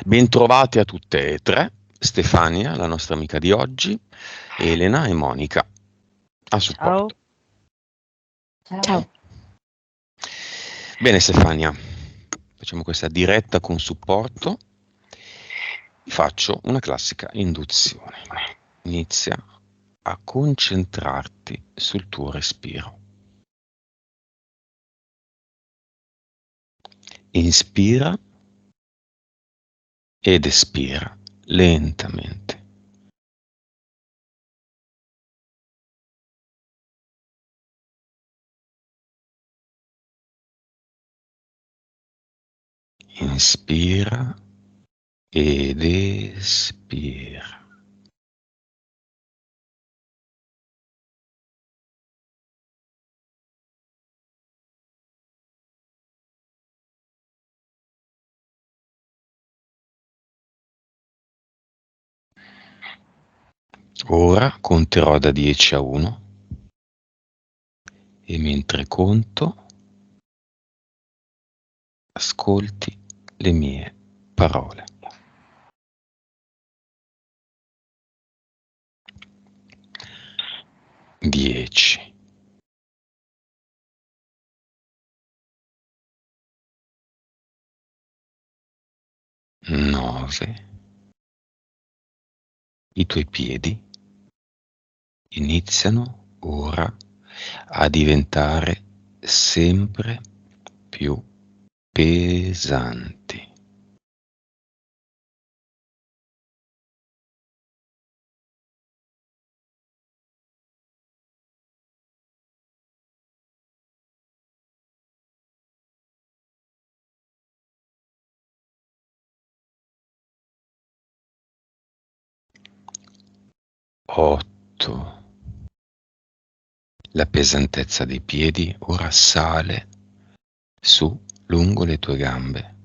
Bentrovate a tutte e tre, Stefania, la nostra amica di oggi, Elena e Monica, a Ciao. supporto. Ciao. Bene Stefania, facciamo questa diretta con supporto. Vi faccio una classica induzione. Inizia a concentrarti sul tuo respiro. Inspira ed espira lentamente. Inspira ed espira. Ora conterò da 10 a 1 e mentre conto ascolti le mie parole. 10, 9, i tuoi piedi iniziano ora a diventare sempre più pesanti. 8. La pesantezza dei piedi ora sale su lungo le tue gambe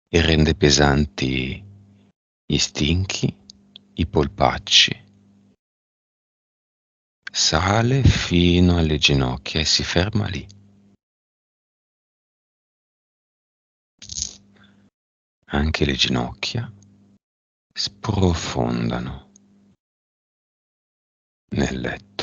e rende pesanti gli stinchi, i polpacci. Sale fino alle ginocchia e si ferma lì. Anche le ginocchia sprofondano nel letto.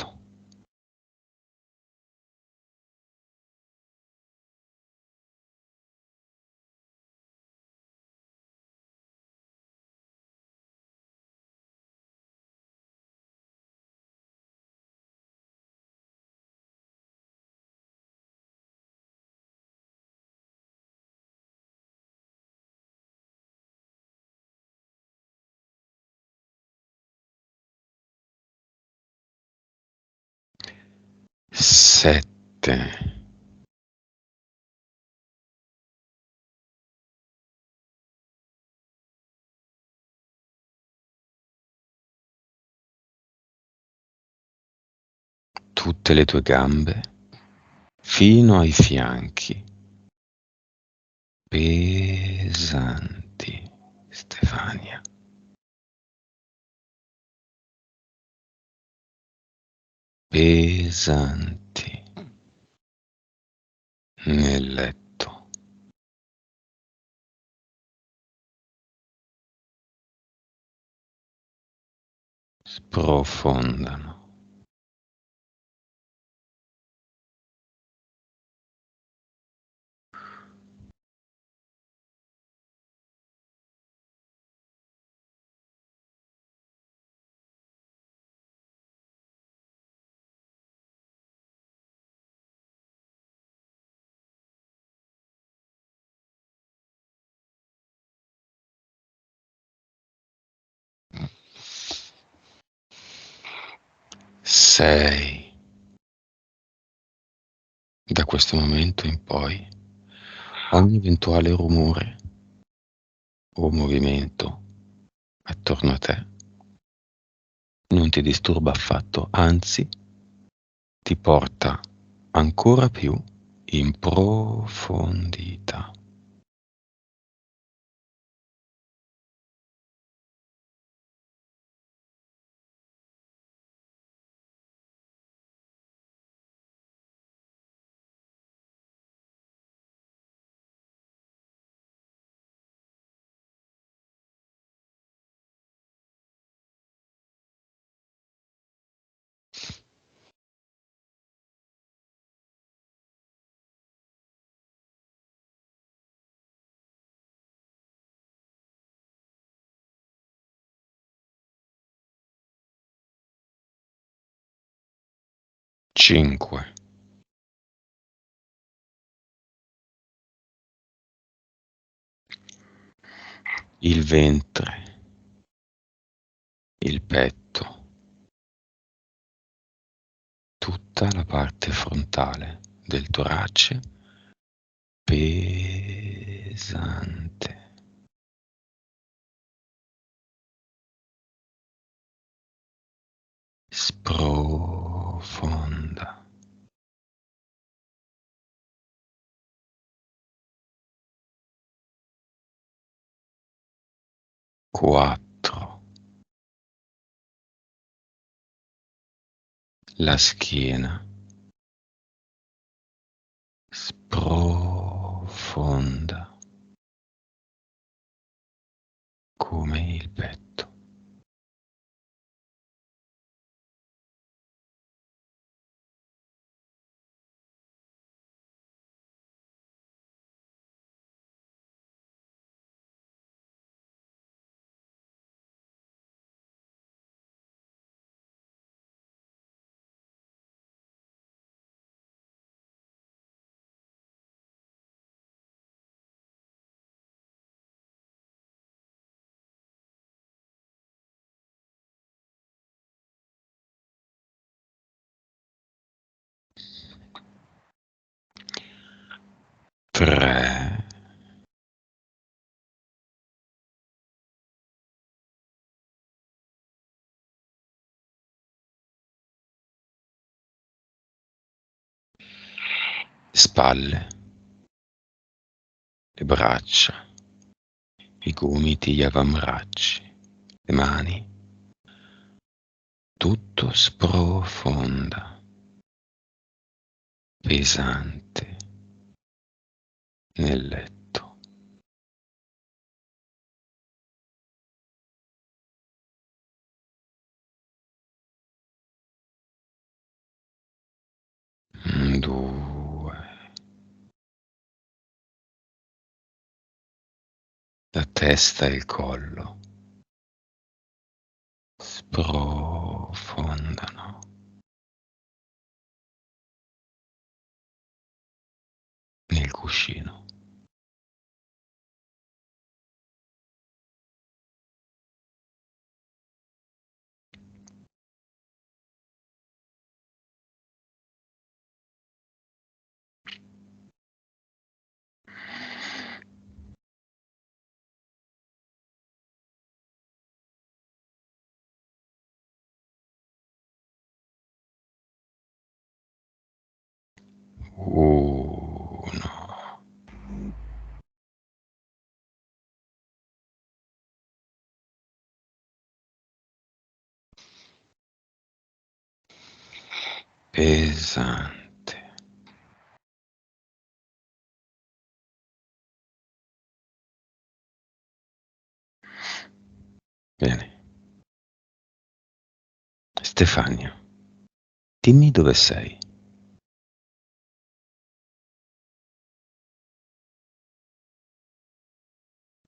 7. Tutte le tue gambe fino ai fianchi, pesanti, Stefania. Pesanti nel letto. Sprofondano. 6. Da questo momento in poi, ogni eventuale rumore o movimento attorno a te non ti disturba affatto, anzi ti porta ancora più in profondità. 5, il ventre, il petto, tutta la parte frontale del torace pesante. Sprofonda. Quattro. La schiena. Sprofonda. Come il petto. 3. Spalle, le braccia, i gomiti, gli avambracci, le mani, tutto sprofonda, pesante nel letto. 2. La testa e il collo sprofondano. 'Nel cuscino. 1. Pesante. Bene. Stefania, dimmi dove sei.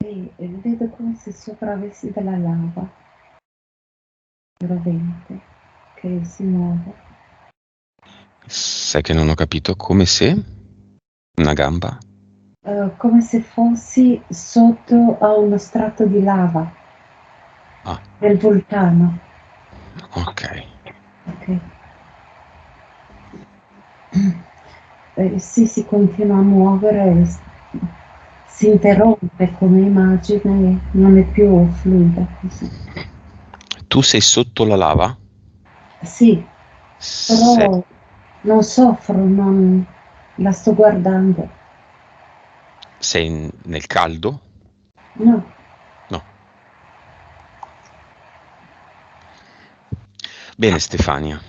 E vedo come se sopra avessi della lava rovente che si muove. Sai che non ho capito, come se? Una gamba? Come se fossi sotto a uno strato di lava Ah, del vulcano. ok. Ok. Sì, si continua a muovere, si interrompe come immagine, non è più fluida così. Tu sei sotto la lava? Sì, Se- però non soffro, non la sto guardando. sei nel caldo? No, No. Bene, Stefania.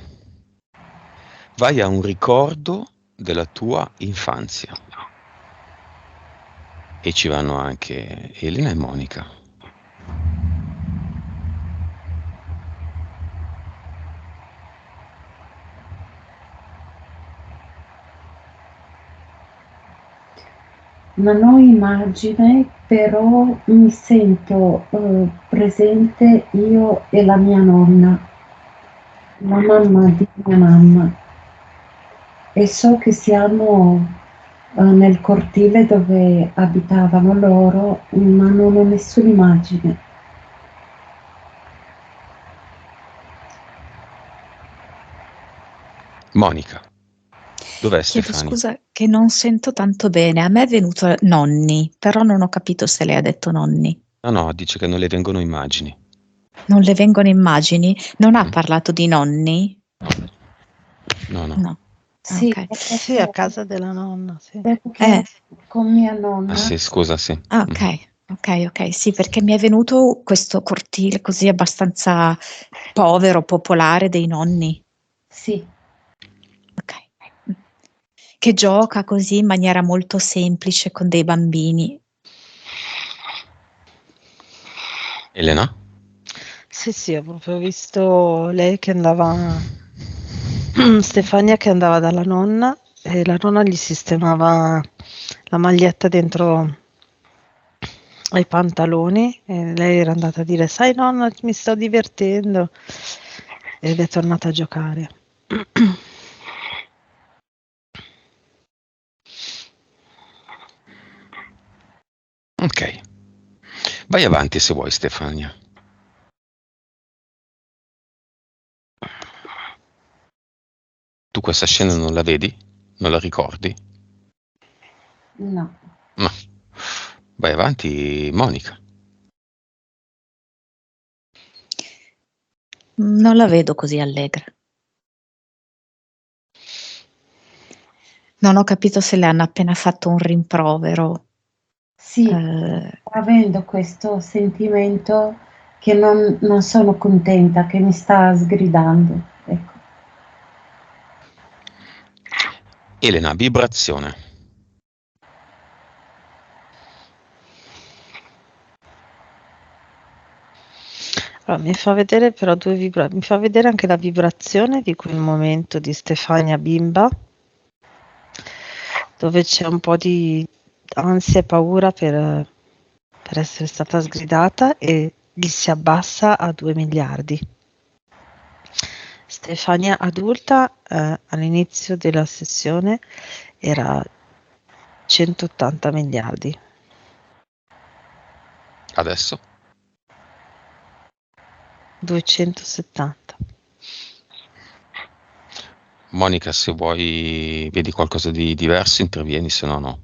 Vai a un ricordo della tua infanzia. E ci vanno anche Elena e Monica. non ho immagine, però mi sento presente io e la mia nonna, la mamma di mia mamma. e so che siamo nel cortile dove abitavano loro, ma non ho nessuna immagine. Monica, dov'è Chiedo Stefania? scusa che non sento tanto bene. A me è venuto nonni, però non ho capito se lei ha detto nonni. No, dice che non le vengono immagini. Non le vengono immagini? Non ha Mm. parlato di nonni? No. No. Sì, Ok. Sì, a casa della nonna, sì. perché con mia nonna. Ah sì, scusa, sì. Ah, ok, sì, perché mi è venuto questo cortile così abbastanza povero, popolare dei nonni. Sì, Ok. Che gioca così in maniera molto semplice con dei bambini. Elena? Sì, ho proprio visto lei che andava, Stefania che andava dalla nonna e la nonna gli sistemava la maglietta dentro ai pantaloni e lei era andata a dire, sai nonna, mi sto divertendo ed è tornata a giocare. Ok. Vai avanti se vuoi, Stefania. Tu questa scena non la vedi? Non la ricordi? no. No. Vai avanti, Monica. Non la vedo così allegra. Non ho capito se le hanno appena fatto un rimprovero. Sì, avendo questo sentimento che non sono contenta, che mi sta sgridando. Ecco. Elena, vibrazione. Allora, mi fa vedere però mi fa vedere anche la vibrazione di quel momento di Stefania bimba, dove c'è un po' di ansia e paura per essere stata sgridata e gli si abbassa a 2 miliardi. Stefania adulta all'inizio della sessione era 180 miliardi. Adesso? 270. Monica, se vuoi vedi qualcosa di diverso, intervieni, se no no.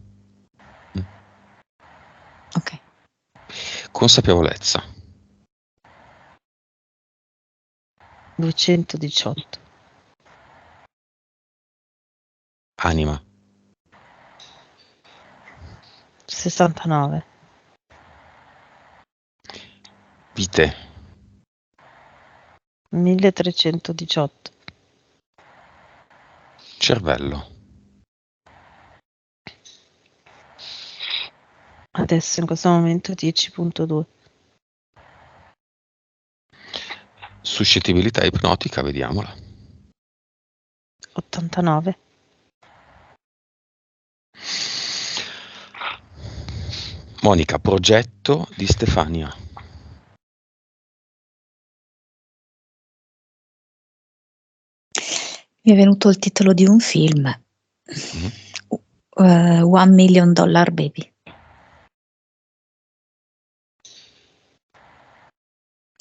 Ok. Consapevolezza. 218. Anima. 69. Vite. 1318. Cervello. Adesso in questo momento 10.2. Suscettibilità ipnotica, vediamola. 89. Monica, progetto di Stefania. Mi è venuto il titolo di un film. Mhm. $1 Million Baby.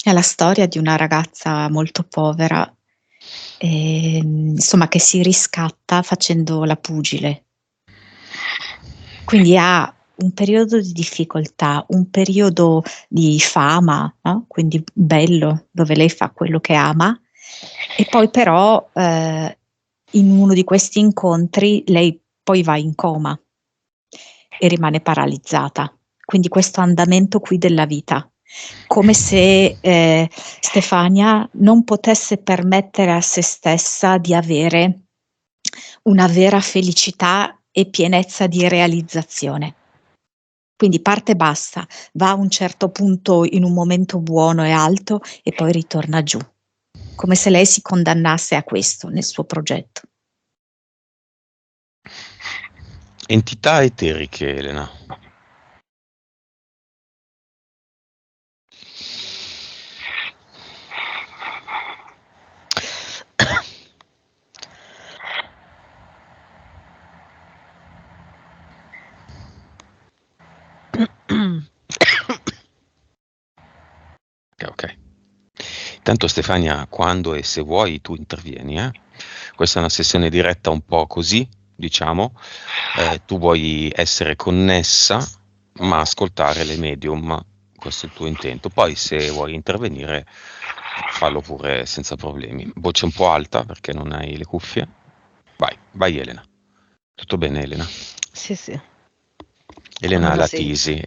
È la storia di una ragazza molto povera, insomma, che si riscatta facendo la pugile. Quindi ha un periodo di difficoltà, un periodo di fama, no? Quindi bello, dove lei fa quello che ama, e poi però in uno di questi incontri lei poi va in coma e rimane paralizzata. Quindi questo andamento qui della vita, come se Stefania non potesse permettere a se stessa di avere una vera felicità e pienezza di realizzazione. Quindi parte bassa, va a un certo punto in un momento buono e alto e poi ritorna giù, come se lei si condannasse a questo nel suo progetto. Entità eteriche, Elena. Tanto Stefania, quando e se vuoi tu intervieni, eh? Questa è una sessione diretta un po' così, diciamo. Tu vuoi essere connessa, ma ascoltare le medium, questo è il tuo intento. Poi se vuoi intervenire, fallo pure senza problemi. Voce un po' alta perché non hai le cuffie. Vai Elena. Tutto bene Elena? Sì, sì. Elena Allora, la sì.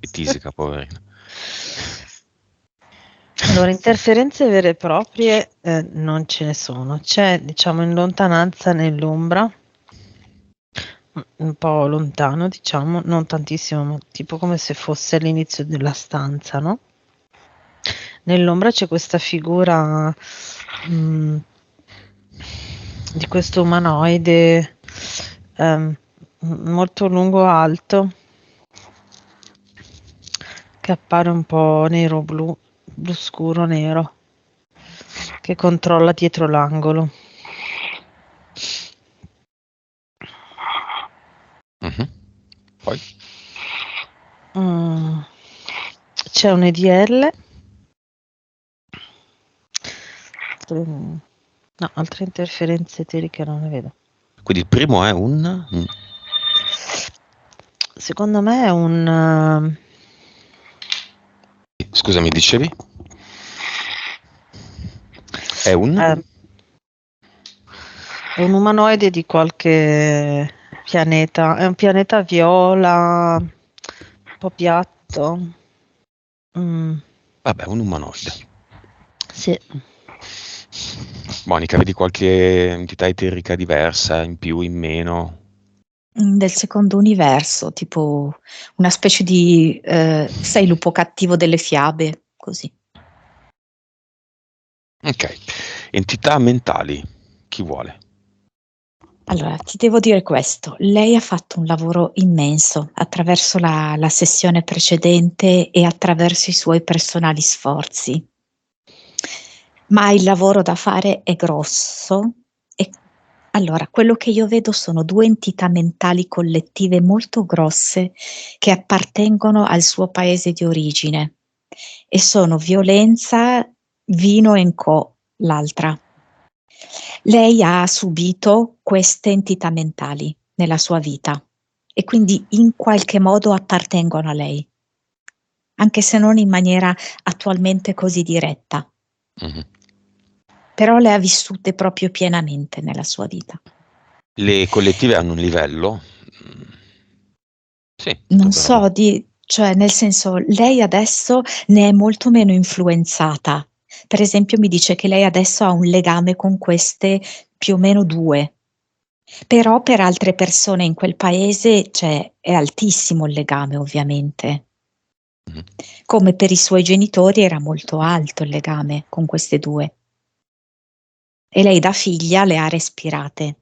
tisica, poverina. Allora, interferenze vere e proprie non ce ne sono. C'è, diciamo, in lontananza nell'ombra, un po' lontano, diciamo, non tantissimo, ma tipo come se fosse all'inizio della stanza, no? Nell'ombra c'è questa figura di questo umanoide molto lungo, alto, che appare un po' nero-blu, blu scuro nero, che controlla dietro l'angolo. Poi? C'è un EDL. No, altre interferenze eteriche non ne vedo. Quindi il primo è un... Secondo me è un... Scusami, dicevi? È un... È un umanoide di qualche pianeta. È un pianeta viola, un po' piatto. Vabbè, un umanoide. Sì. Monica, vedi qualche entità eterica diversa, in più, in meno? Del secondo universo, tipo una specie di, sai, lupo cattivo delle fiabe, così. Ok. Entità mentali, chi vuole? Allora, ti devo dire questo, lei ha fatto un lavoro immenso attraverso la sessione precedente e attraverso i suoi personali sforzi, ma il lavoro da fare è grosso e allora quello che io vedo sono 2 entità mentali collettive molto grosse che appartengono al suo paese di origine e sono Violenza, Vino and Co, l'altra. Lei ha subito queste entità mentali nella sua vita e quindi in qualche modo appartengono a lei, anche se non in maniera attualmente così diretta. Però le ha vissute proprio pienamente nella sua vita. Le collettive hanno un livello? Sì. Non so, cioè nel senso, lei adesso ne è molto meno influenzata. Per esempio mi dice che lei adesso ha un legame con queste più o meno 2. Però per altre persone in quel paese, cioè, è altissimo il legame ovviamente. Come per i suoi genitori era molto alto il legame con queste 2. E lei da figlia le ha respirate.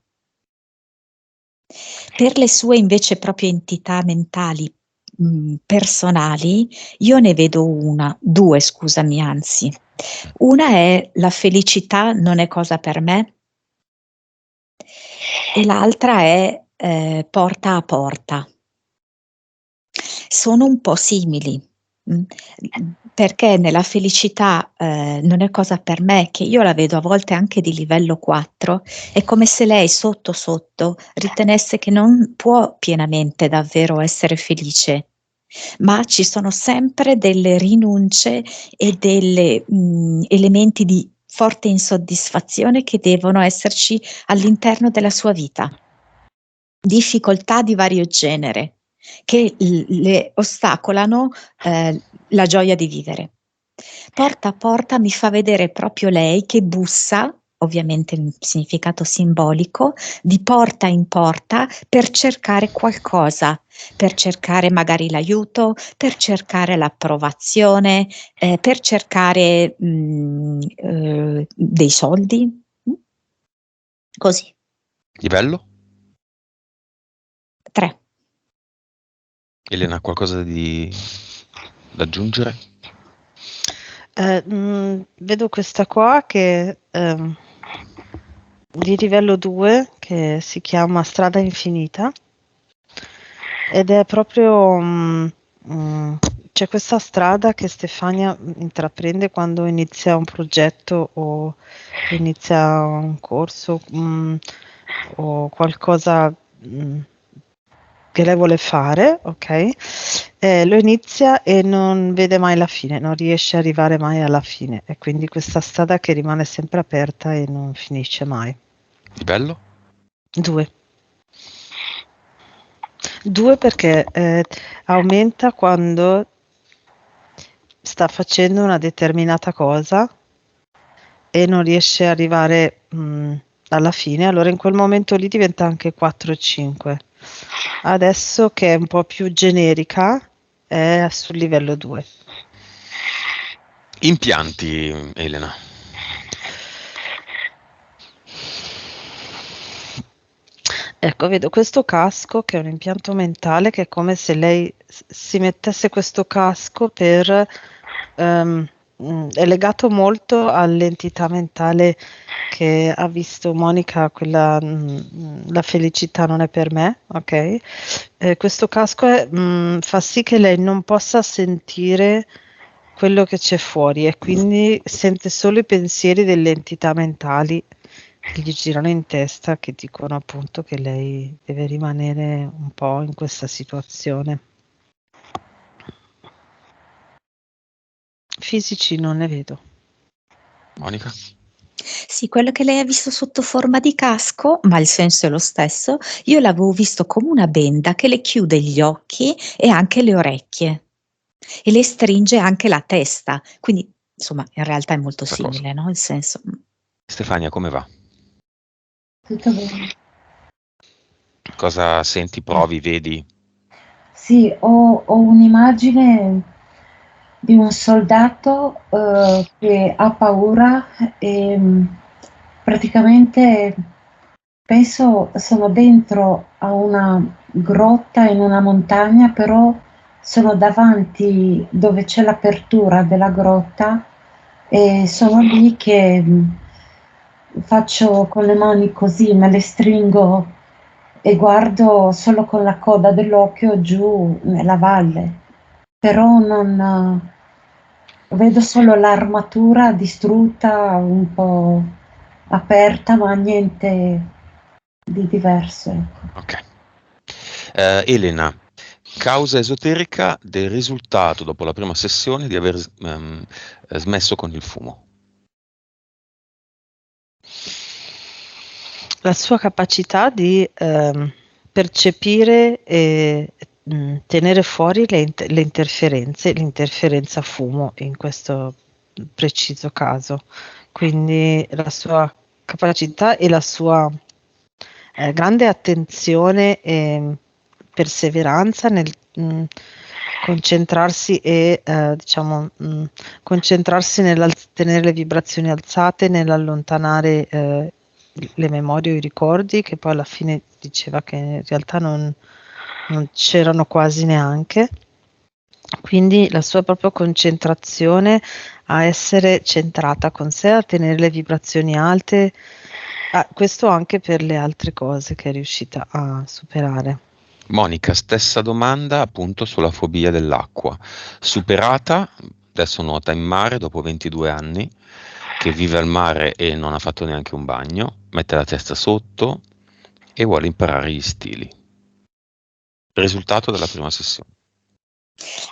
Per le sue invece proprie entità mentali personali, io ne vedo 2 scusami anzi. Una è la felicità non è cosa per me e l'altra è porta a porta. Sono un po' simili, perché nella felicità non è cosa per me, che io la vedo a volte anche di livello 4, è come se lei sotto sotto ritenesse che non può pienamente davvero essere felice, ma ci sono sempre delle rinunce e delle elementi di forte insoddisfazione che devono esserci all'interno della sua vita. Difficoltà di vario genere che le ostacolano la gioia di vivere. Porta a porta mi fa vedere proprio lei che bussa, ovviamente in significato simbolico, di porta in porta per cercare qualcosa, per cercare magari l'aiuto, per cercare l'approvazione, per cercare dei soldi, così. Livello? 3. Elena, qualcosa da aggiungere? Vedo questa qua che di livello 2 che si chiama Strada Infinita ed è proprio c'è questa strada che Stefania intraprende quando inizia un progetto o inizia un corso o qualcosa che lei vuole fare, ok? Lo inizia e non vede mai la fine, non riesce ad arrivare mai alla fine, e quindi questa strada che rimane sempre aperta e non finisce mai. Livello? 2. 2 perché aumenta quando sta facendo una determinata cosa e non riesce ad arrivare alla fine, allora in quel momento lì diventa anche 4 e 5. Adesso che è un po' più generica è sul livello 2. Impianti, Elena. Ecco, vedo questo casco che è un impianto mentale, che è come se lei si mettesse questo casco per è legato molto all'entità mentale che ha visto Monica, quella la felicità non è per me, ok? Questo casco fa sì che lei non possa sentire quello che c'è fuori e quindi sente solo i pensieri delle entità mentali che gli girano in testa, che dicono appunto che lei deve rimanere un po' in questa situazione. Fisici non ne vedo. Monica? Sì, quello che lei ha visto sotto forma di casco, ma il senso è lo stesso, io l'avevo visto come una benda che le chiude gli occhi e anche le orecchie e le stringe anche la testa, quindi insomma in realtà è molto Questa cosa. simile, no? Il senso. Stefania, come va? Tutto bene. Cosa senti, provi, vedi? Sì, ho un'immagine di un soldato che ha paura e praticamente penso sono dentro a una grotta in una montagna, però sono davanti dove c'è l'apertura della grotta e sono lì che faccio con le mani così, me le stringo e guardo solo con la coda dell'occhio giù nella valle, però non vedo solo l'armatura distrutta, un po' aperta, ma niente di diverso, ecco. Ok. Elena, causa esoterica del risultato dopo la prima sessione di aver smesso con il fumo. La sua capacità di percepire e tenere fuori le interferenze, l'interferenza fumo in questo preciso caso. Quindi la sua capacità e la sua grande attenzione e perseveranza nel concentrarsi e diciamo concentrarsi nel tenere le vibrazioni alzate, nell'allontanare le memorie o i ricordi, che poi alla fine diceva che in realtà non c'erano quasi neanche. Quindi la sua propria concentrazione a essere centrata con sé, a tenere le vibrazioni alte, questo anche per le altre cose che è riuscita a superare. Monica, stessa domanda appunto sulla fobia dell'acqua. Superata, adesso nuota in mare dopo 22 anni, che vive al mare e non ha fatto neanche un bagno, mette la testa sotto e vuole imparare gli stili. Risultato della prima sessione.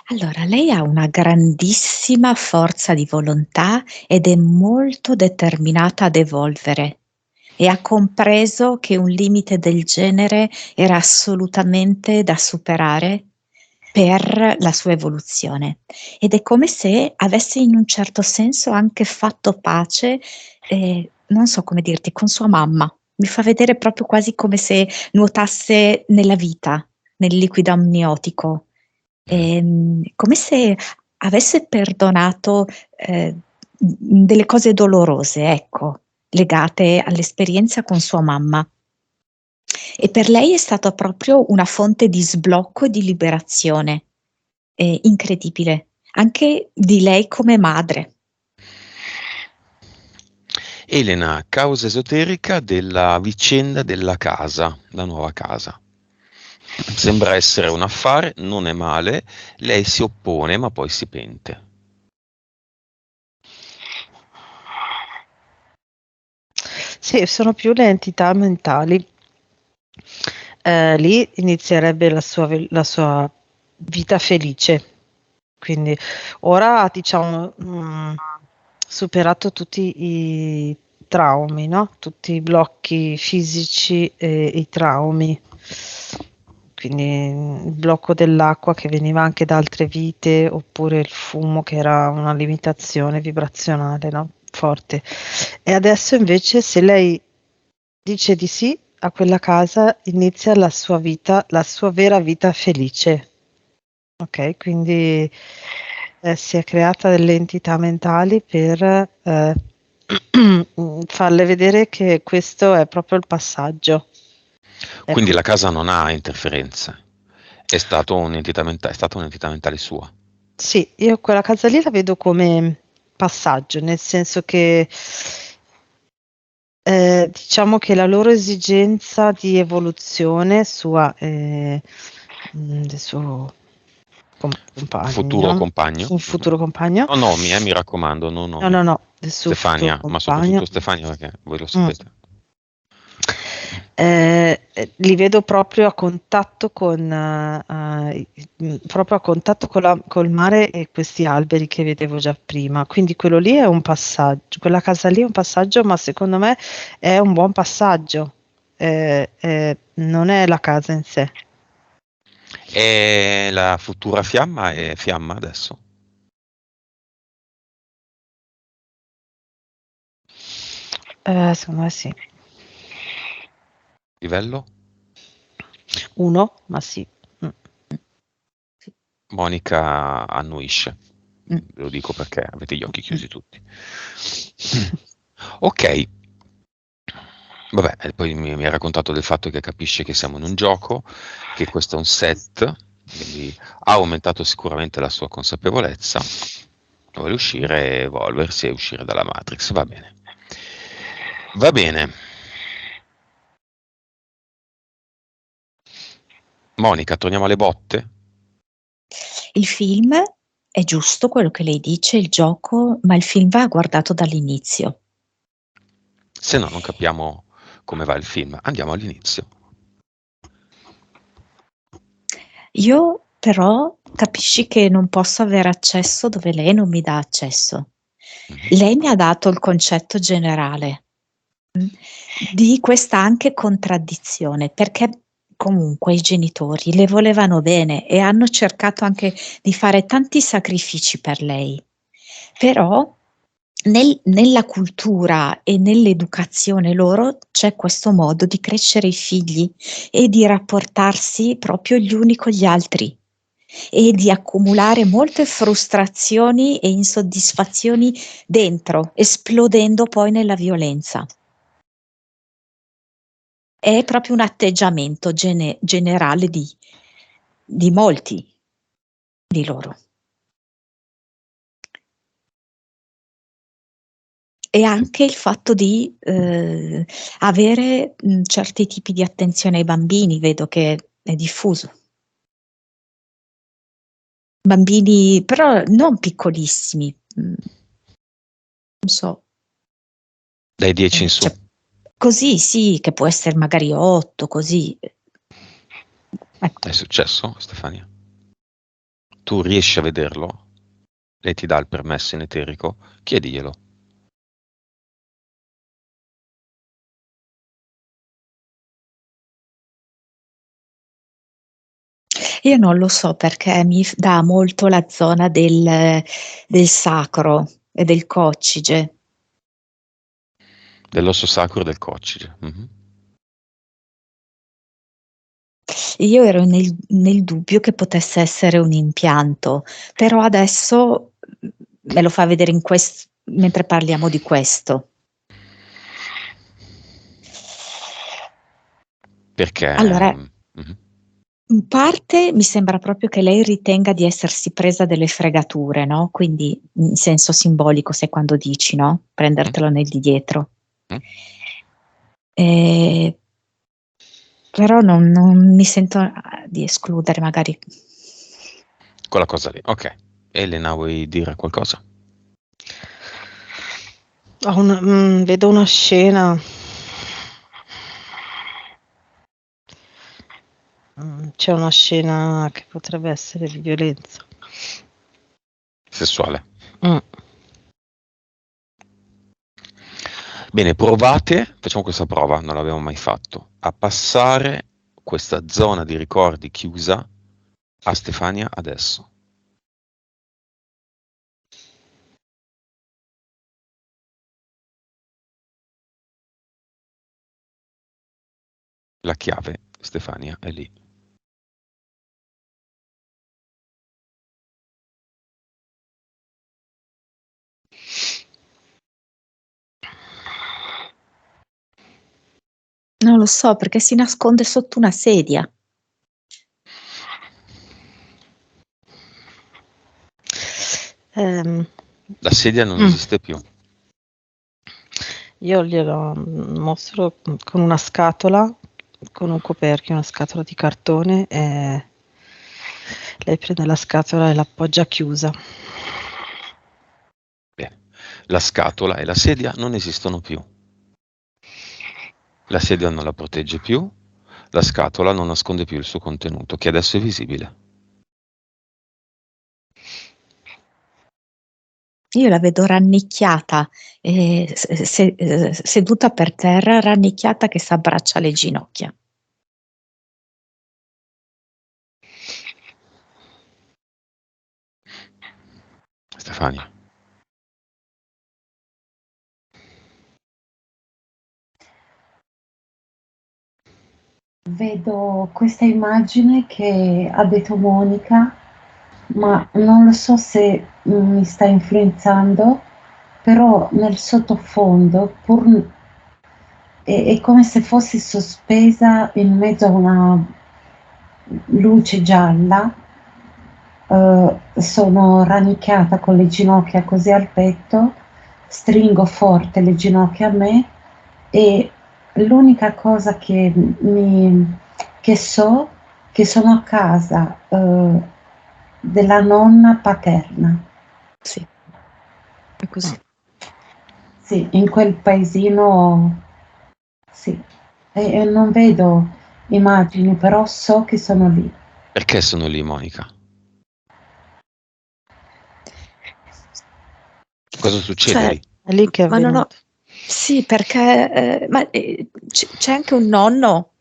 Allora, lei ha una grandissima forza di volontà ed è molto determinata ad evolvere e ha compreso che un limite del genere era assolutamente da superare per la sua evoluzione, ed è come se avesse in un certo senso anche fatto pace, non so come dirti, con sua mamma. Mi fa vedere proprio quasi come se nuotasse nella vita, nel liquido amniotico. Come se avesse perdonato delle cose dolorose, ecco, legate all'esperienza con sua mamma. E per lei è stata proprio una fonte di sblocco e di liberazione, incredibile, anche di lei come madre. Elena, causa esoterica della vicenda della casa, la nuova casa. Sembra essere un affare, non è male, lei si oppone ma poi si pente. Sì, sono più le entità mentali. Lì inizierebbe la sua vita felice. Quindi ora diciamo superato tutti i traumi, no? Tutti i blocchi fisici e i traumi. Quindi il blocco dell'acqua che veniva anche da altre vite, oppure il fumo che era una limitazione vibrazionale, no? Forte. E adesso invece se lei dice di sì a quella casa, inizia la sua vita, la sua vera vita felice. Ok, quindi si è creata delle entità mentali per farle vedere che questo è proprio il passaggio. Quindi Ecco. la casa non ha interferenze, è stata un'entità mentale sua. Sì, io quella casa lì la vedo come passaggio, nel senso che diciamo che la loro esigenza di evoluzione sua del suo Futuro compagno, compagno. un futuro compagno, No nomi, mi raccomando, no no, nomi. no, no, del suo futuro Stefania, ma compagno. soprattutto Stefania perché voi lo Mm. sapete. Li vedo proprio a contatto proprio a contatto col mare e questi alberi che vedevo già prima. Quindi quello lì è un passaggio, quella casa lì è un passaggio, ma secondo me è un buon passaggio. Non è la casa in sé. E la futura fiamma è fiamma adesso? Secondo me sì. Livello? Uno, ma sì. Mm. Monica annuisce. Mm. Ve lo dico perché avete gli occhi chiusi tutti. Ok. Vabbè, e poi mi ha raccontato del fatto che capisce che siamo in un gioco, che questo è un set, quindi ha aumentato sicuramente la sua consapevolezza, vuole uscire, evolversi e uscire dalla Matrix, va bene. Va bene. Monica, torniamo alle botte? Il film è giusto quello che lei dice, il gioco, ma il film va guardato dall'inizio. Se no non capiamo come va il film, andiamo all'inizio. Io però capisci che non posso avere accesso dove lei non mi dà accesso. Lei mi ha dato il concetto generale di questa anche contraddizione, perché comunque i genitori le volevano bene e hanno cercato anche di fare tanti sacrifici per lei, però nella cultura e nell'educazione loro c'è questo modo di crescere i figli e di rapportarsi proprio gli uni con gli altri e di accumulare molte frustrazioni e insoddisfazioni dentro, esplodendo poi nella violenza. È proprio un atteggiamento generale di molti di loro. E anche il fatto di avere certi tipi di attenzione ai bambini, vedo che è diffuso. Bambini, però non piccolissimi, non so. Dai 10 in su. Cioè, così sì, che può essere magari 8, così. Ecco. È successo, Stefania? Tu riesci a vederlo? Lei ti dà il permesso in eterico? Chiediglielo. Io non lo so perché mi dà molto la zona del sacro e del coccige. Dell'osso sacro del coccige. Mhm. Io ero nel dubbio che potesse essere un impianto, però adesso me lo fa vedere mentre parliamo di questo. Perché? Allora, Mhm. in parte mi sembra proprio che lei ritenga di essersi presa delle fregature, no? Quindi in senso simbolico, sai quando dici, no? Prendertelo nel di dietro. Mm. Però non mi sento di escludere magari. Quella cosa lì, ok. Elena, vuoi dire qualcosa? Vedo una scena. C'è una scena che potrebbe essere di violenza. Sessuale. Mm. Bene, provate, facciamo questa prova, non l'abbiamo mai fatto, a passare questa zona di ricordi chiusa a Stefania adesso. La chiave, Stefania, è lì. Non lo so, perché si nasconde sotto una sedia. La sedia non esiste più. Io glielo mostro con una scatola, con un coperchio, una scatola di cartone, e lei prende la scatola e l'appoggia chiusa. Bene. La scatola e la sedia non esistono più. La sedia non la protegge più, la scatola non nasconde più il suo contenuto, che adesso è visibile. Io la vedo rannicchiata, seduta per terra, rannicchiata che si abbraccia le ginocchia. Stefania. Vedo questa immagine che ha detto Monica, ma non lo so se mi sta influenzando, però nel sottofondo, è come se fossi sospesa in mezzo a una luce gialla, sono rannicchiata con le ginocchia così al petto, stringo forte le ginocchia a me e l'unica cosa che so che sono a casa della nonna paterna. Sì, è così. Sì, in quel paesino, sì. E non vedo immagini, però so che sono lì. Perché sono lì, Monica? Cosa succede lì? È lì che è Ma non ho... avvenuto. Sì, perché c'è anche un nonno.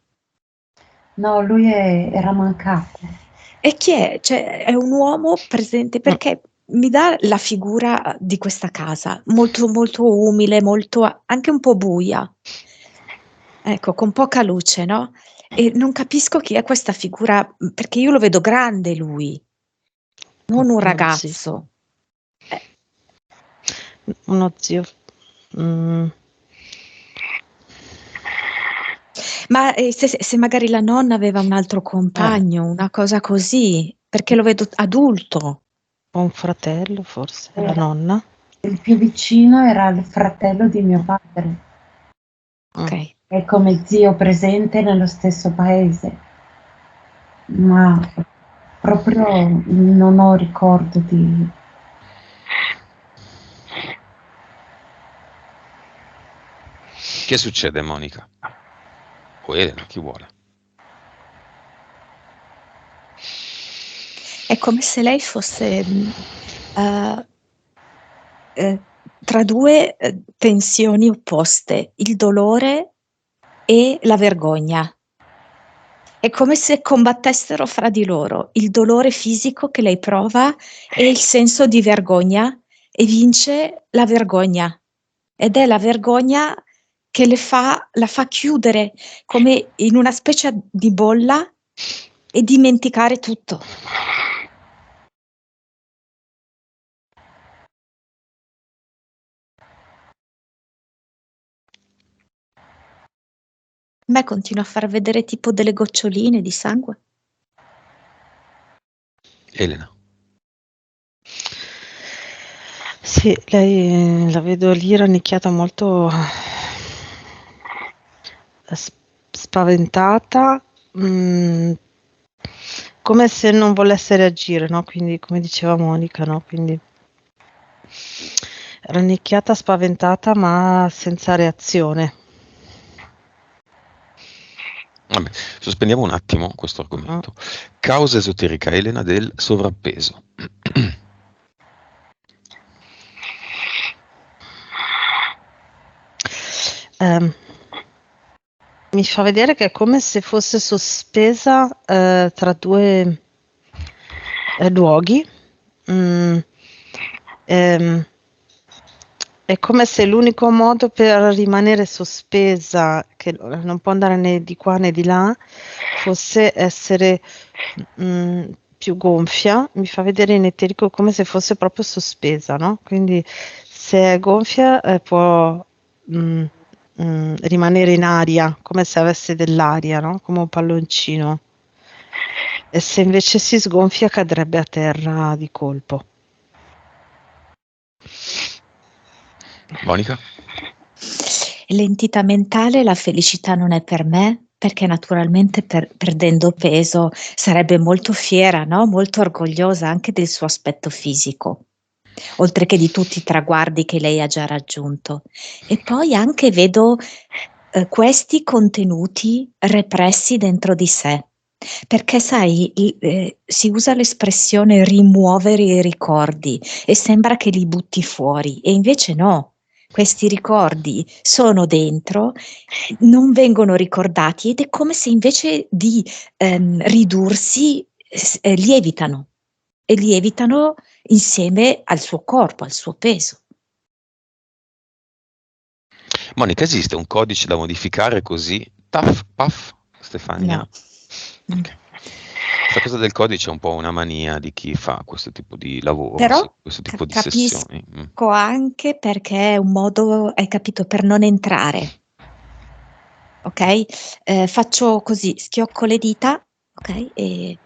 No, lui era mancato. E chi è? Cioè, è un uomo presente perché mi dà la figura di questa casa, molto, molto umile, molto, anche un po' buia, ecco, con poca luce, no? E non capisco chi è questa figura, perché io lo vedo grande lui, non un Uno zio. ragazzo. Uno zio. Ma se magari la nonna aveva un altro compagno, una cosa così, perché lo vedo adulto. O un fratello, forse, la nonna. Il più vicino era il fratello di mio padre. Ok. È come zio presente nello stesso paese, ma proprio non ho ricordo di... Che succede, Monica? O Elena, chi vuole? È come se lei fosse tra due tensioni opposte, il dolore e la vergogna. È come se combattessero fra di loro il dolore fisico che lei prova e il senso di vergogna, e vince la vergogna. Ed è la vergogna che la fa chiudere come in una specie di bolla e dimenticare tutto. A me continua a far vedere tipo delle goccioline di sangue. Elena. Sì, lei la vedo lì rannicchiata molto spaventata come se non volesse reagire, no? Quindi, come diceva Monica, no? Quindi rannicchiata, spaventata, ma senza reazione. Vabbè, sospendiamo un attimo questo argomento. Causa esoterica, Elena, del sovrappeso. Mi fa vedere che è come se fosse sospesa tra due luoghi. È come se l'unico modo per rimanere sospesa, che non può andare né di qua né di là, fosse essere più gonfia. Mi fa vedere in eterico come se fosse proprio sospesa, no? Quindi se è gonfia può rimanere in aria, come se avesse dell'aria, no? Come un palloncino. E se invece si sgonfia cadrebbe a terra di colpo. Monica? L'entità mentale, la felicità non è per me, perché naturalmente perdendo peso sarebbe molto fiera, no? Molto orgogliosa anche del suo aspetto fisico, oltre che di tutti i traguardi che lei ha già raggiunto. E poi anche vedo questi contenuti repressi dentro di sé. Perché sai, si usa l'espressione rimuovere i ricordi e sembra che li butti fuori, e invece no. Questi ricordi sono dentro, non vengono ricordati ed è come se invece di ridursi lievitano e lievitano insieme al suo corpo, al suo peso. Monica, esiste un codice da modificare così? Taf, paf, Stefania? No. Ok. Questa cosa del codice è un po' una mania di chi fa questo tipo di lavoro, Però questo tipo di sessioni. capisco anche perché è un modo, hai capito, per non entrare. Ok? Faccio così, schiocco le dita, ok? E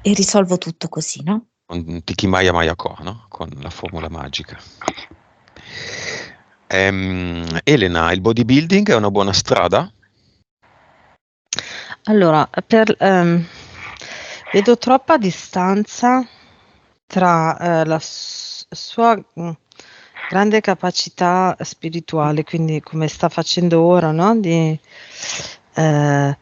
risolvo tutto così, no? Con Tikimaya Mayako, no? Con la formula magica. Elena, il bodybuilding è una buona strada? Allora, vedo troppa distanza tra la sua grande capacità spirituale, quindi come sta facendo ora, no? Di una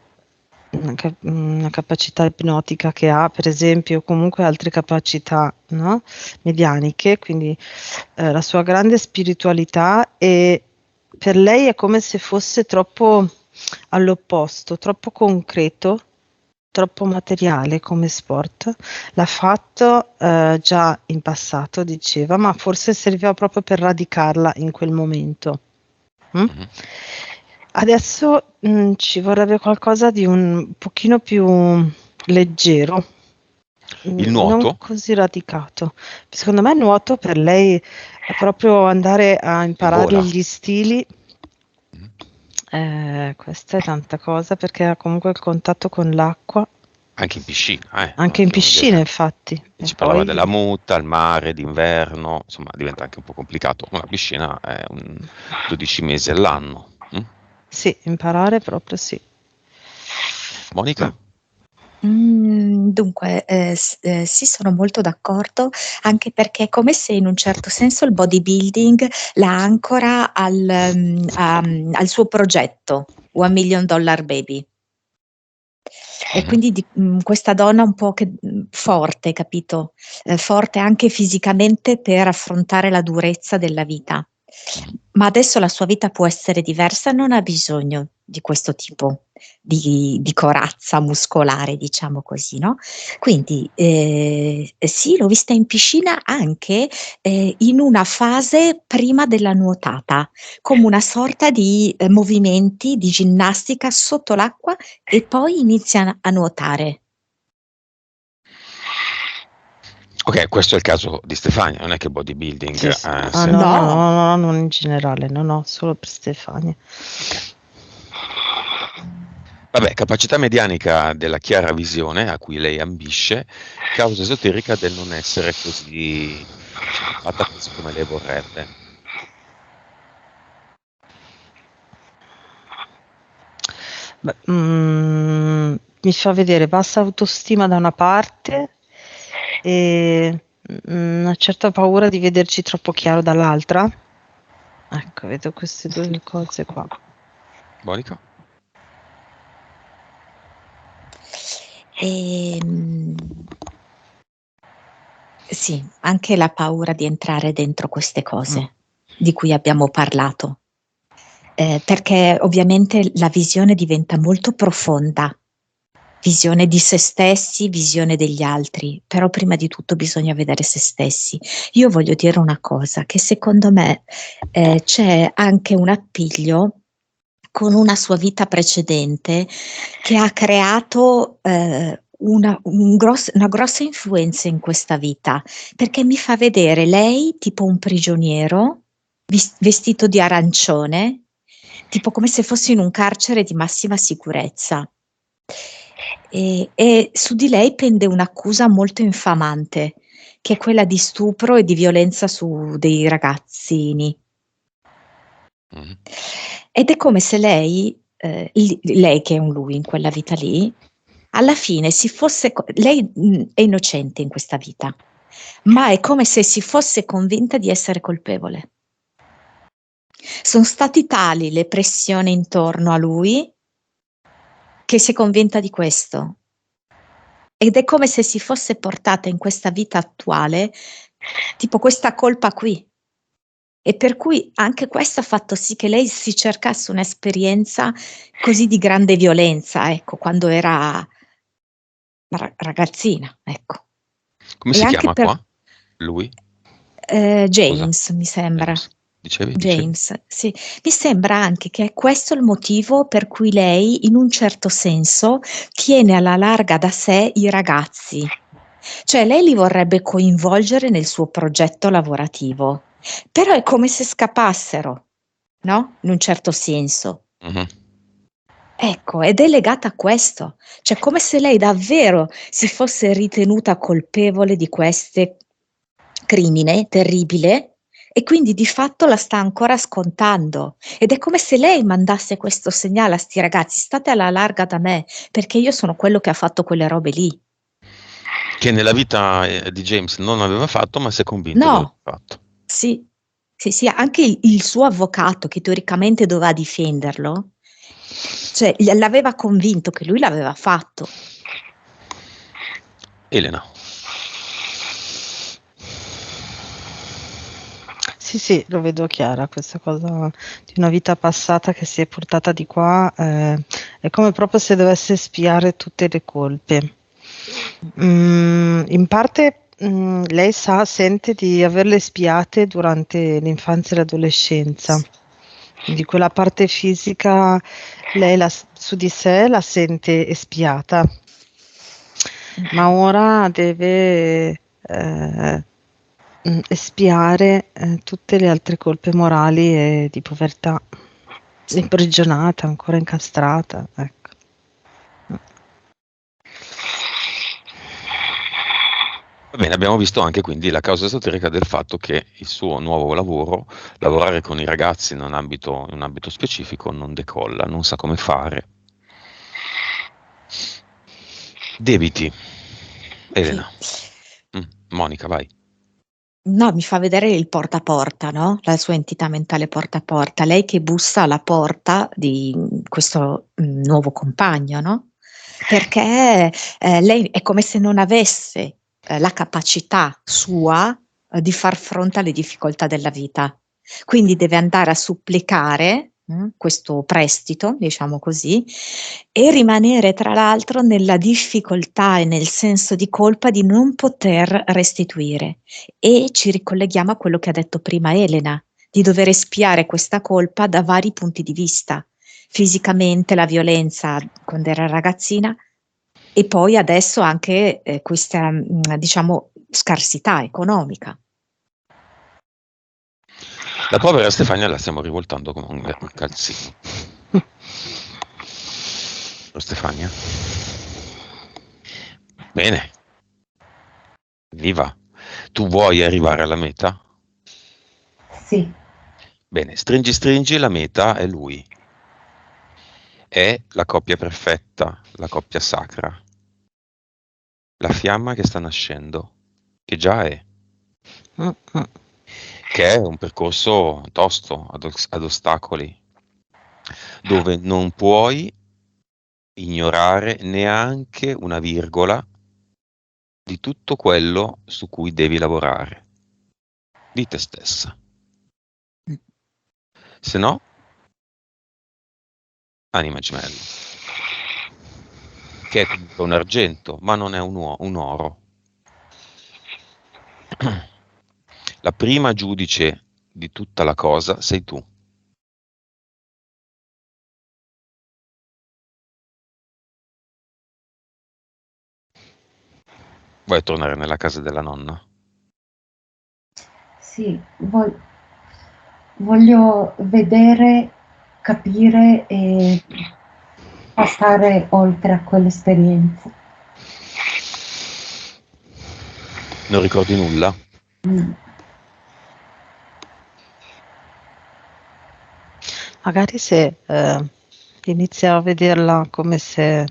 capacità ipnotica che ha, per esempio, o comunque altre capacità, no? Medianiche, quindi la sua grande spiritualità, e per lei è come se fosse troppo all'opposto, troppo concreto, troppo materiale come sport. L'ha fatto già in passato, diceva, ma forse serviva proprio per radicarla in quel momento. Mhm. Adesso ci vorrebbe qualcosa di un pochino più leggero, Il non nuoto? così radicato. Secondo me il nuoto per lei è proprio andare a imparare vola. gli stili. Questa è tanta cosa perché ha comunque il contatto con l'acqua. Anche in piscina, Anche in Dobbiamo piscina, dire. infatti. E Si parlava poi della muta, il mare, d'inverno, insomma diventa anche un po' complicato. Una piscina è 12 mesi all'anno. sì, imparare proprio sì. Monica? Dunque, sì, sono molto d'accordo, anche perché è come se in un certo senso il bodybuilding la ancora al suo progetto, $1 Million Baby. E quindi questa donna un po' forte, capito? Forte anche fisicamente per affrontare la durezza della vita. Ma adesso la sua vita può essere diversa, non ha bisogno di questo tipo di corazza muscolare, diciamo così, no? Quindi sì, l'ho vista in piscina anche in una fase prima della nuotata, come una sorta di movimenti di ginnastica sotto l'acqua e poi inizia a nuotare. Ok, questo è il caso di Stefania, non è che bodybuilding... Sì, sì. No. No, non in generale, no, solo per Stefania. Vabbè, capacità medianica della chiara visione a cui lei ambisce, causa esoterica del non essere così fatta così come lei vorrebbe. Beh, mi fa vedere bassa autostima da una parte e una certa paura di vederci troppo chiaro dall'altra. Ecco, vedo queste due cose qua. Monica? Sì, anche la paura di entrare dentro queste cose di cui abbiamo parlato, perché ovviamente la visione diventa molto profonda, visione di se stessi, visione degli altri, però prima di tutto bisogna vedere se stessi. Io voglio dire una cosa, che secondo me c'è anche un appiglio con una sua vita precedente che ha creato una grossa influenza in questa vita, perché mi fa vedere lei tipo un prigioniero vestito di arancione, tipo come se fosse in un carcere di massima sicurezza. E su di lei pende un'accusa molto infamante, che è quella di stupro e di violenza su dei ragazzini. Mm. Ed è come se lei che è un lui in quella vita lì, alla fine lei è innocente in questa vita, ma è come se si fosse convinta di essere colpevole. Sono stati tali le pressioni intorno a lui che si è convinta di questo. Ed è come se si fosse portata in questa vita attuale, tipo questa colpa qui. E per cui anche questo ha fatto sì che lei si cercasse un'esperienza così di grande violenza, ecco, quando era ragazzina, ecco. Come E si anche chiama per qua? Lui? Scusa, James, mi sembra. James. Dicevi? James, sì. Mi sembra anche che è questo il motivo per cui lei, in un certo senso, tiene alla larga da sé i ragazzi. Cioè, lei li vorrebbe coinvolgere nel suo progetto lavorativo, però è come se scappassero, no? In un certo senso. Mhm. Ecco, ed è legata a questo, cioè come se lei davvero si fosse ritenuta colpevole di queste crimine terribile e quindi di fatto la sta ancora scontando ed è come se lei mandasse questo segnale a sti ragazzi: state alla larga da me perché io sono quello che ha fatto quelle robe lì. Che nella vita di James non aveva fatto, ma si è convinto di aver No, fatto. sì, sì, anche il suo avvocato che teoricamente doveva difenderlo, cioè l'aveva convinto che lui l'aveva fatto. Elena. Sì, lo vedo chiara questa cosa di una vita passata che si è portata di qua, è come proprio se dovesse spiare tutte le colpe. In parte lei sente di averle spiate durante l'infanzia e l'adolescenza, quindi quella parte fisica lei su di sé la sente espiata, ma ora deve espiare tutte le altre colpe morali e di povertà, imprigionata, ancora incastrata, ecco. Va bene, abbiamo visto anche quindi la causa esoterica del fatto che il suo nuovo lavoro, lavorare con i ragazzi in un ambito specifico, non decolla, non sa come fare. Debiti. Elena. Sì. Monica, vai. No, mi fa vedere il porta a porta, no? La sua entità mentale porta a porta, lei che bussa alla porta di questo nuovo compagno, no? Perché lei è come se non avesse la capacità sua di far fronte alle difficoltà della vita. Quindi deve andare a supplicare questo prestito, diciamo così, e rimanere tra l'altro nella difficoltà e nel senso di colpa di non poter restituire. E ci ricolleghiamo a quello che ha detto prima Elena, di dover espiare questa colpa da vari punti di vista. Fisicamente la violenza quando era ragazzina e poi adesso anche questa, diciamo, scarsità economica. La povera Stefania la stiamo rivoltando come un calzino. Stefania? Bene. Viva. Tu vuoi arrivare alla meta? Sì, Bene, stringi, la meta è lui. è la coppia perfetta, la coppia sacra, la fiamma che sta nascendo, che già è, che è un percorso tosto, ad ostacoli, dove non puoi ignorare neanche una virgola di tutto quello su cui devi lavorare, di te stessa. Se no, anima gemella, che è comunque un argento, ma non è un oro. La prima giudice di tutta la cosa sei tu. Vuoi tornare nella casa della nonna? Sì, voglio vedere, capire e passare oltre a quell'esperienza. Non ricordi nulla? Magari se inizia a vederla come se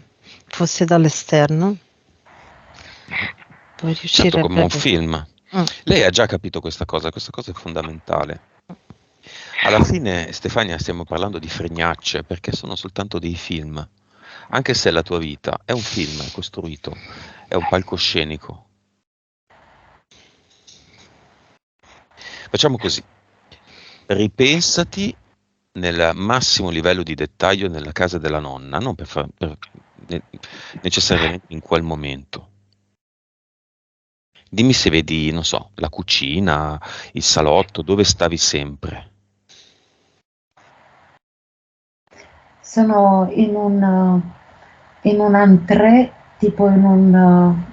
fosse dall'esterno, puoi riuscire Certo, come a un film. Lei ha già capito questa cosa è fondamentale. Alla fine, Stefania, stiamo parlando di fregnacce, perché sono soltanto dei film. Anche se la tua vita è un film costruito, è un palcoscenico. Facciamo così. Ripensati nel massimo livello di dettaglio nella casa della nonna, non necessariamente in quel momento. Dimmi se vedi, non so, la cucina, il salotto, dove stavi sempre. Sono in un entrée, tipo in un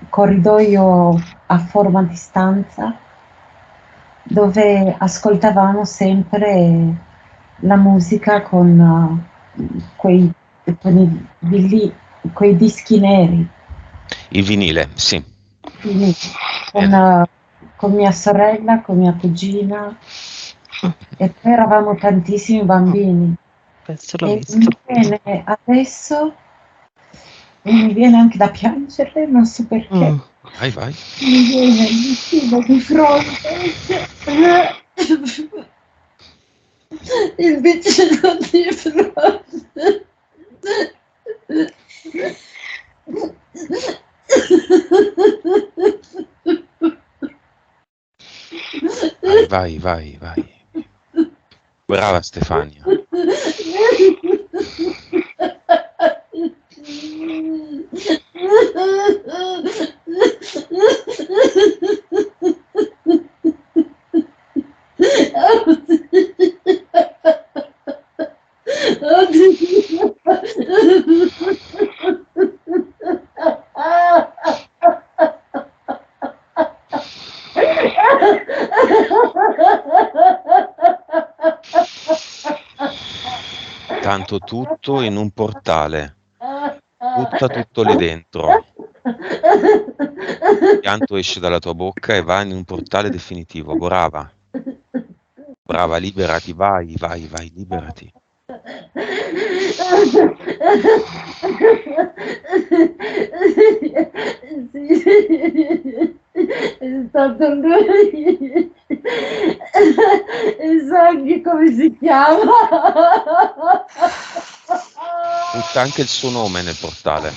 corridoio a forma di stanza, dove ascoltavamo sempre la musica con quei dischi neri. Il vinile, sì. Con mia sorella, con mia cugina, e poi eravamo tantissimi bambini. Penso l'ho E visto. mi viene adesso, e mi viene anche da piangere, non so perché. Vai. Mi viene il vestito di fronte, il vestito di fronte. Vai. Brava Stefania. Tanto tutto in un portale. Butta tutto lì dentro. Il pianto esce dalla tua bocca e va in un portale definitivo. Brava, liberati, vai, liberati. È stato lui. E so anche come si chiama. Butta anche il suo nome nel portale.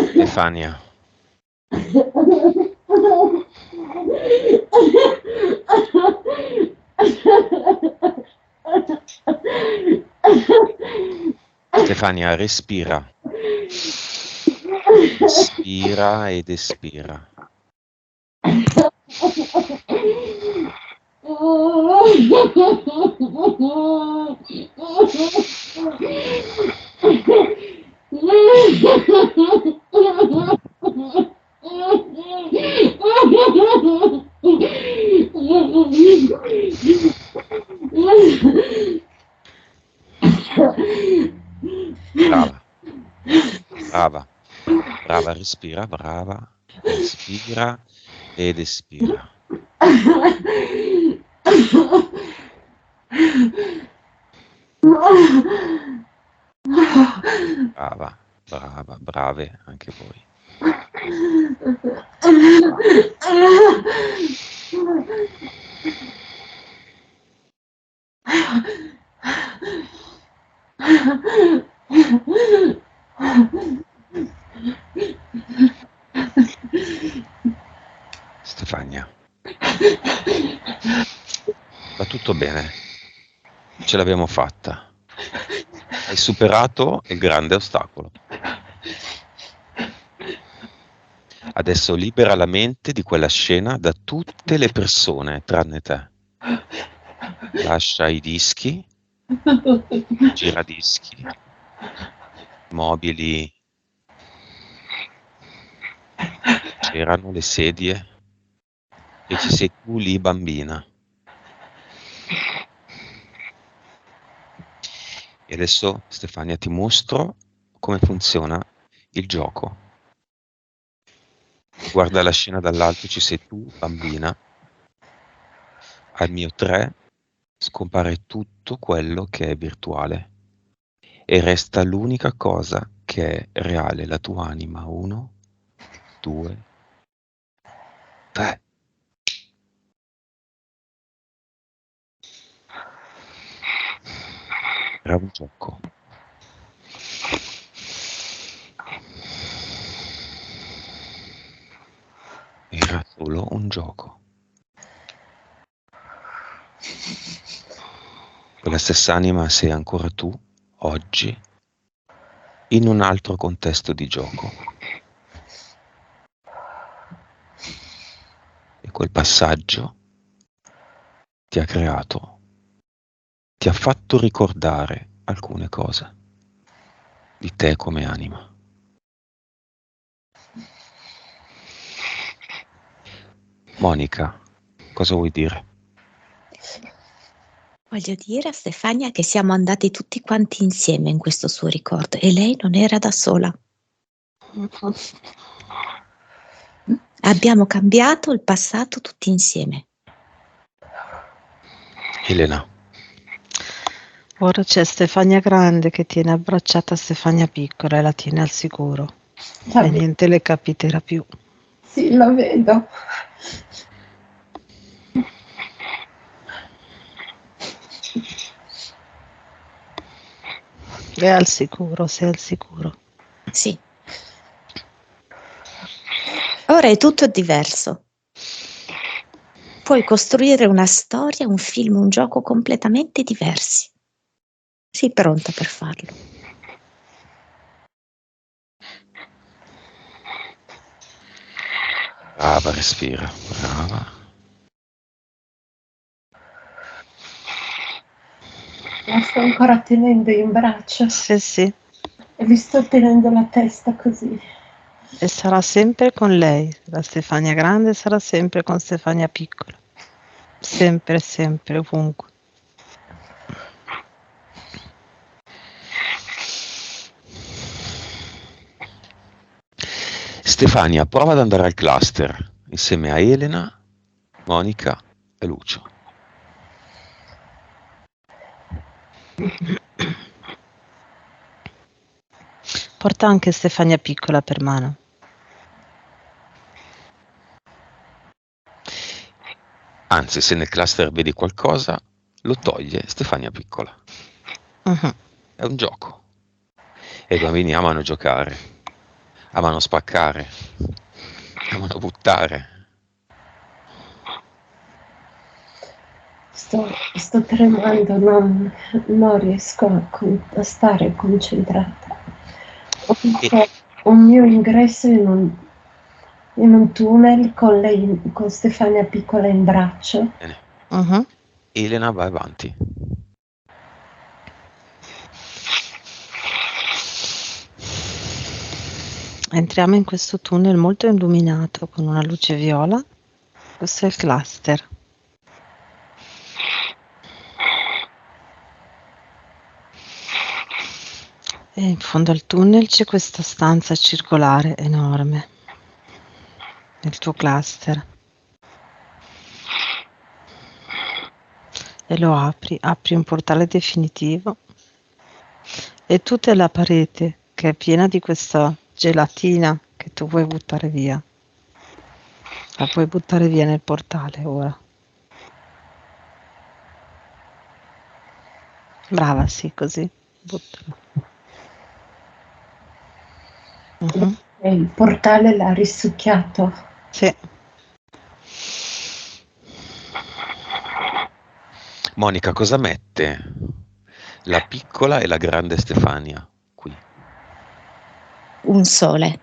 Stefania. Stefania, respira. Inspira ed espira. Brava, brava, brava, respira, brava, inspira ed espira. Brava, brava, brave anche voi. Stefania, va tutto bene, ce l'abbiamo fatta, hai superato il grande ostacolo. Adesso libera la mente di quella scena da tutte le persone tranne te. Lascia i dischi, giradischi, mobili, c'erano le sedie e ci sei tu lì bambina. E adesso Stefania ti mostro come funziona il gioco. Guarda la scena dall'alto, ci sei tu bambina. Al mio 3 scompare tutto quello che è virtuale e resta l'unica cosa che è reale, la tua anima. 1, 2, 3. Era un gioco. Era solo un gioco. Quella stessa anima sei ancora tu, oggi, in un altro contesto di gioco. E quel passaggio ti ha creato, ti ha fatto ricordare alcune cose di te come anima. Monica, cosa vuoi dire? Voglio dire a Stefania che siamo andati tutti quanti insieme in questo suo ricordo e lei non era da sola. Abbiamo cambiato il passato tutti insieme. Elena. Ora c'è Stefania grande che tiene abbracciata Stefania piccola e la tiene al sicuro. E niente le capiterà più. Sì, lo vedo. È al sicuro, sei al sicuro. Sì. Ora è tutto diverso. Puoi costruire una storia, un film, un gioco completamente diversi. Sei pronta per farlo. Brava, respira, brava. La sto ancora tenendo in braccio. Sì. E vi sto tenendo la testa così. E sarà sempre con lei. La Stefania grande sarà sempre con Stefania piccola. Sempre, sempre, ovunque. Stefania, prova ad andare al cluster insieme a Elena, Monica e Lucio. Porta anche Stefania piccola per mano. Anzi, se nel cluster vedi qualcosa, lo toglie Stefania piccola. Uh-huh. È un gioco. E i bambini amano giocare, amano spaccare, amano buttare. Sto tremando, non riesco a stare concentrata. Ho visto un mio ingresso in in un tunnel con Stefania piccola in braccio. Bene. Mhm. Elena, vai avanti. Entriamo in questo tunnel molto illuminato con una luce viola. Questo è il cluster. E in fondo al tunnel c'è questa stanza circolare enorme. Il tuo cluster. E lo apri un portale definitivo e tutta la parete che è piena di questa gelatina che tu vuoi buttare via. La puoi buttare via nel portale ora. Brava, sì, così. Buttala. Mhm. E il portale l'ha risucchiato. Sì. Monica, cosa mette la piccola e la grande Stefania qui? Un sole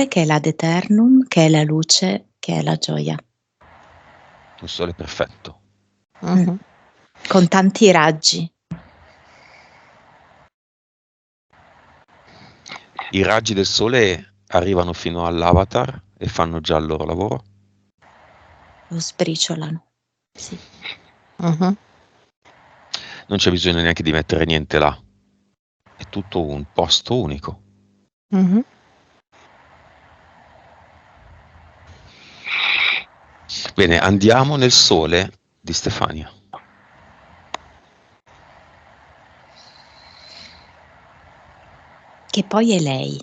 che è l'ad eternum, che è la luce, che è la gioia, Un sole perfetto. Mhm. con tanti raggi. I raggi del sole arrivano fino all'avatar e fanno già il loro lavoro. Lo sbriciolano. Sì. Mhm. Non c'è bisogno neanche di mettere niente là. È tutto un posto unico. Mhm. Bene, andiamo nel sole di Stefania. Che poi è lei.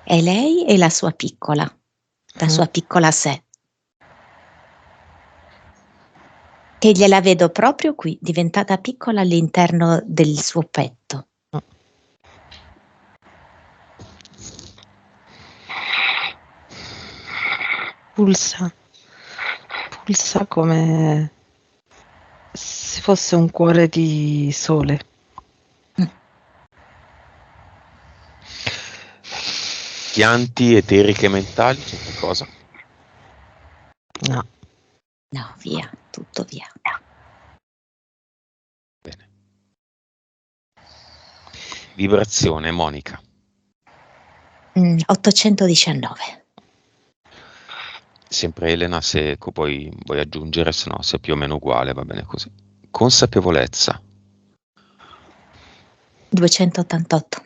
È lei e la sua piccola, la sua piccola sé. Che gliela vedo proprio qui, diventata piccola all'interno del suo petto. Pulsa come se fosse un cuore di sole. Pianti eteriche mentali, c'è qualcosa? No. No, via, tutto via. Bene. Vibrazione, Monica. 819. Sempre Elena, se poi vuoi aggiungere, se no, se è più o meno uguale, va bene così. Consapevolezza. 288.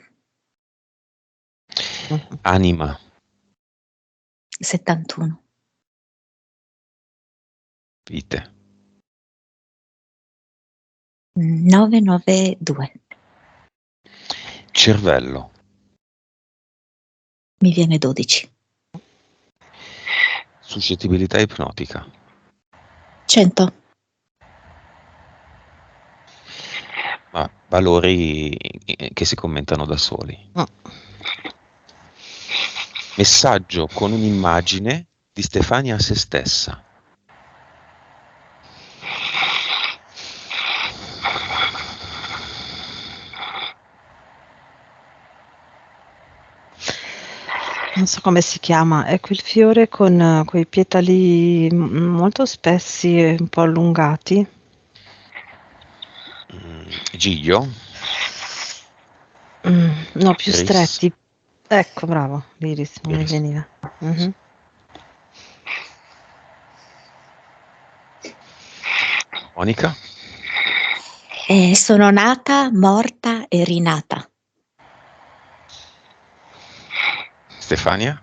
Anima. 71. Vite. 992. Cervello. Mi viene 12. Suscettibilità ipnotica. 100. Ma valori che si commentano da soli. Messaggio con un'immagine di Stefania a se stessa. Non so come si chiama, è quel fiore con quei petali molto spessi e un po' allungati. Giglio. No, più Iris. stretti. Ecco, bravo, l'iris, non mi Iris. veniva. Mhm. Monica. Sono nata, morta e rinata. Stefania.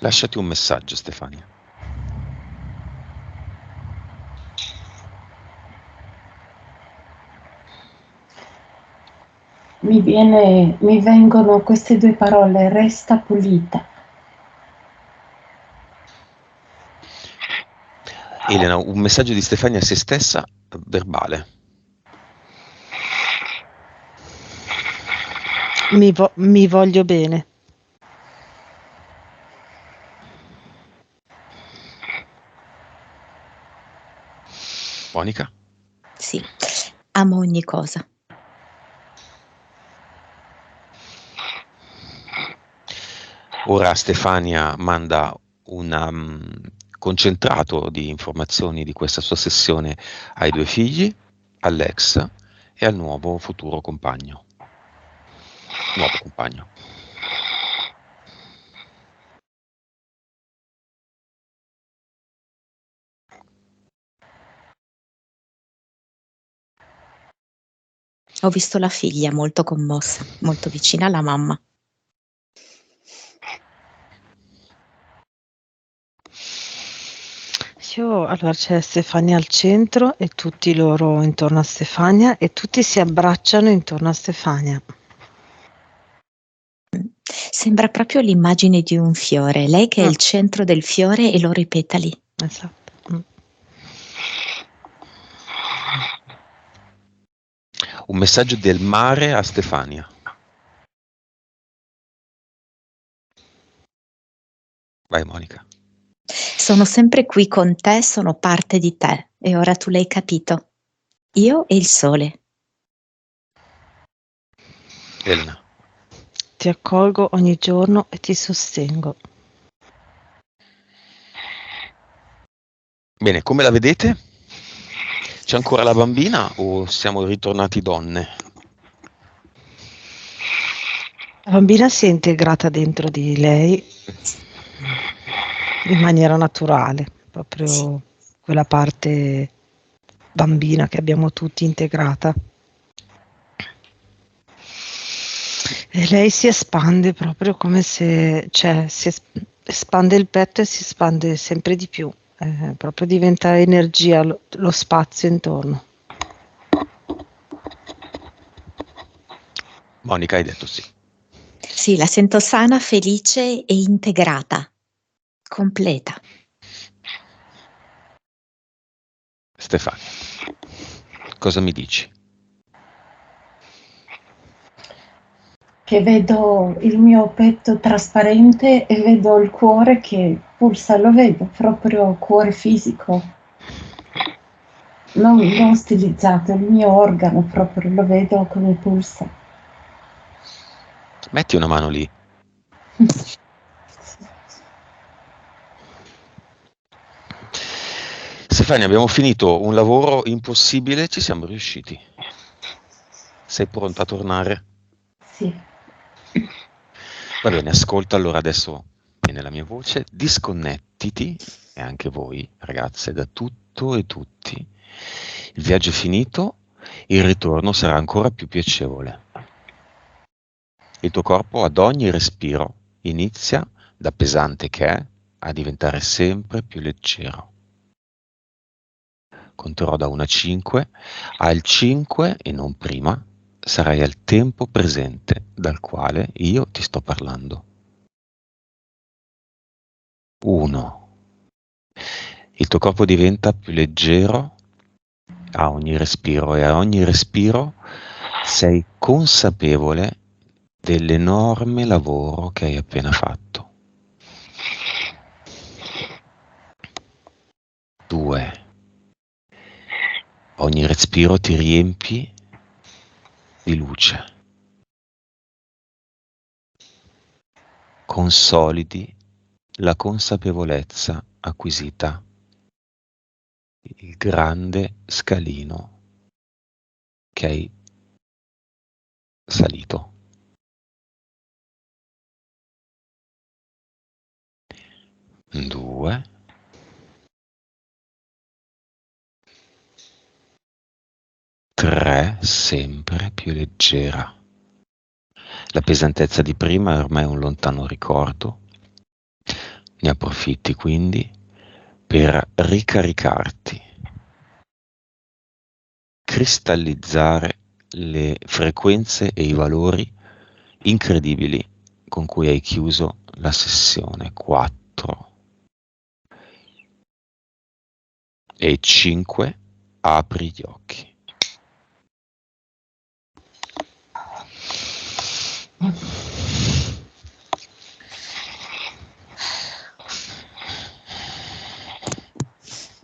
Lasciati un messaggio, Stefania. Mi vengono queste due parole, resta pulita. Elena, un messaggio di Stefania a se stessa, verbale. Mi voglio bene. Monica? Sì, amo ogni cosa. Ora Stefania manda un concentrato di informazioni di questa sua sessione ai 2 figli, all'ex e al nuovo futuro compagno. Nuovo compagno. Ho visto la figlia molto commossa, molto vicina alla mamma. Allora c'è Stefania al centro e tutti loro intorno a Stefania e tutti si abbracciano intorno a Stefania. Sembra proprio l'immagine di un fiore, lei che è il centro del fiore e loro i petali. Esatto. Un messaggio del mare a Stefania. Vai Monica. Sono sempre qui con te, sono parte di te e ora tu l'hai capito. Io e il sole. Elena. Ti accolgo ogni giorno e ti sostengo. Bene, come la vedete? C'è ancora la bambina o siamo ritornati donne? La bambina si è integrata dentro di lei in maniera naturale, proprio quella parte bambina che abbiamo tutti integrata. E lei si espande proprio come se, espande il petto e si espande sempre di più, proprio diventa energia lo spazio intorno. Monica, hai detto sì. Sì, la sento sana, felice e integrata, completa. Stefania, cosa mi dici? Che vedo il mio petto trasparente e vedo il cuore che pulsa, lo vedo proprio cuore fisico, non stilizzato, il mio organo proprio lo vedo come pulsa. Metti una mano lì. Stefania, abbiamo finito un lavoro impossibile, ci siamo riusciti. Sei pronta a tornare? Sì. Va bene, ascolta allora adesso viene la mia voce, disconnettiti, e anche voi ragazze, da tutto e tutti. Il viaggio è finito, il ritorno sarà ancora più piacevole. Il tuo corpo ad ogni respiro inizia, da pesante che è, a diventare sempre più leggero. Conterò da 1 a 5, al 5 e non prima sarai al tempo presente dal quale io ti sto parlando. 1. Il tuo corpo diventa più leggero a ogni respiro e a ogni respiro sei consapevole dell'enorme lavoro che hai appena fatto. 2. Ogni respiro ti riempi di luce. Consolidi la consapevolezza acquisita, il grande scalino che hai salito. 2. 3, sempre più leggera. La pesantezza di prima è ormai un lontano ricordo. Ne approfitti quindi per ricaricarti, cristallizzare le frequenze e i valori incredibili con cui hai chiuso la sessione 4 e 5. Apri gli occhi.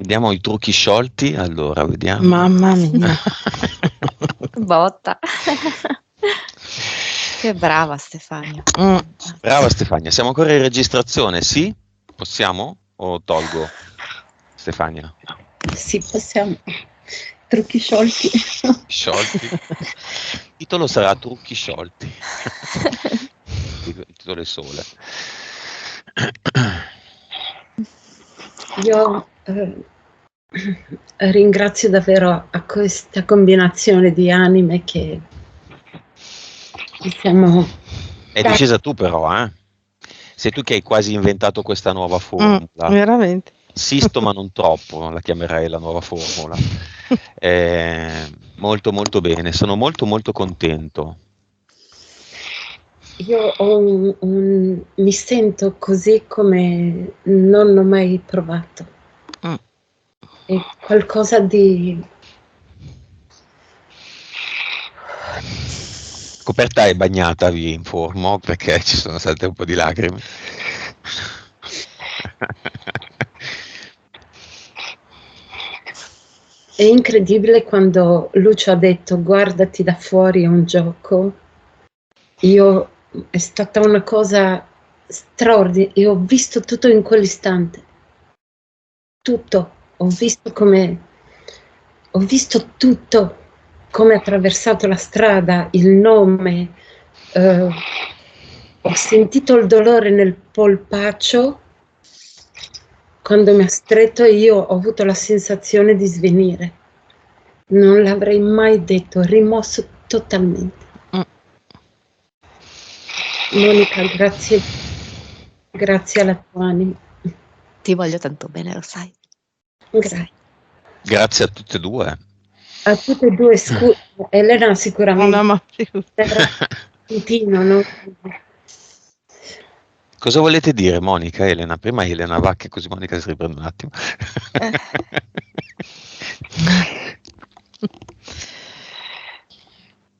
Vediamo i trucchi sciolti, allora vediamo. Mamma mia. Botta. Che brava Stefania. Brava Stefania, siamo ancora in registrazione, sì? Possiamo? O tolgo Stefania? Sì, possiamo. Trucchi sciolti. Sciolti. Il titolo sarà Trucchi sciolti. Il titolo è sole. Io ringrazio davvero a questa combinazione di anime che siamo... È decisa tu però, eh? Sei tu che hai quasi inventato questa nuova formula. Veramente. Insisto ma non troppo, la chiamerei la nuova formula. Molto molto bene, sono molto molto contento. Io mi sento così come non ho mai provato. È qualcosa di... Coperta è bagnata, vi informo, perché ci sono state un po' di lacrime. È incredibile quando Lucio ha detto guardati da fuori, è un gioco. È stata una cosa straordinaria. Io ho visto tutto in quell'istante. Tutto. Ho visto tutto, come ha attraversato la strada, il nome. Ho sentito il dolore nel polpaccio quando mi ha stretto e io ho avuto la sensazione di svenire. Non l'avrei mai detto, rimosso totalmente. Monica, grazie alla tua anima. Ti voglio tanto bene, lo sai. Grazie. Grazie a tutte e due. A tutte e due, scusa, Elena sicuramente. No, No? Cosa volete dire, Monica, Elena? Prima Elena va, che così Monica si riprende un attimo.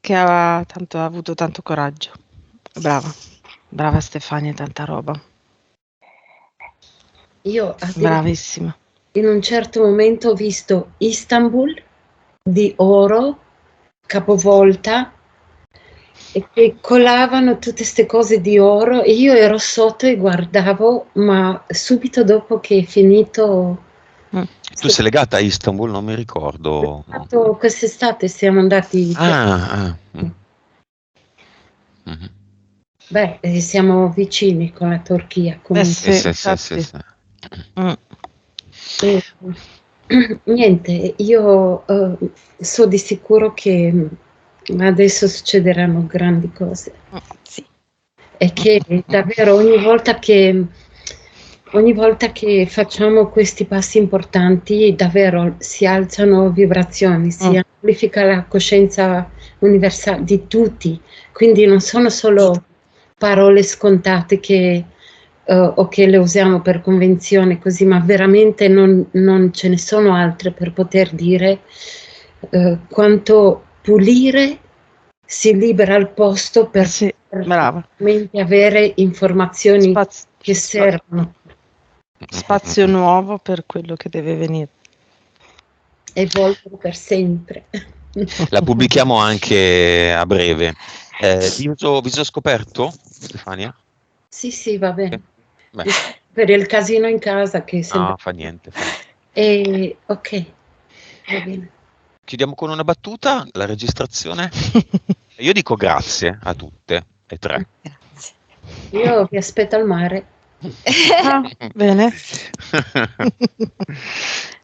Che ha avuto tanto coraggio. Brava Stefania, tanta roba. Io bravissima. In un certo momento ho visto Istanbul di oro, capovolta, e che colavano tutte queste cose di oro e io ero sotto e guardavo, ma subito dopo che è finito... Tu sei legata a Istanbul? Non mi ricordo. Quest'estate siamo andati... Beh, siamo vicini con la Turchia. Sì. Niente, io so di sicuro che adesso succederanno grandi cose. Sì. E che davvero ogni volta che facciamo questi passi importanti, davvero si alzano vibrazioni, si amplifica la coscienza universale di tutti. Quindi non sono solo parole scontate che o che le usiamo per convenzione così, ma veramente non ce ne sono altre per poter dire quanto pulire si libera il posto per avere informazioni che servono. Spazio nuovo per quello che deve venire. Evolvere per sempre. La pubblichiamo anche a breve. Viso scoperto, Stefania? Sì, va bene. Per il casino in casa che no, fa niente. Ok, va bene. Chiudiamo con una battuta la registrazione. Io dico grazie a tutte e tre. Grazie. Io vi aspetto al mare. Bene.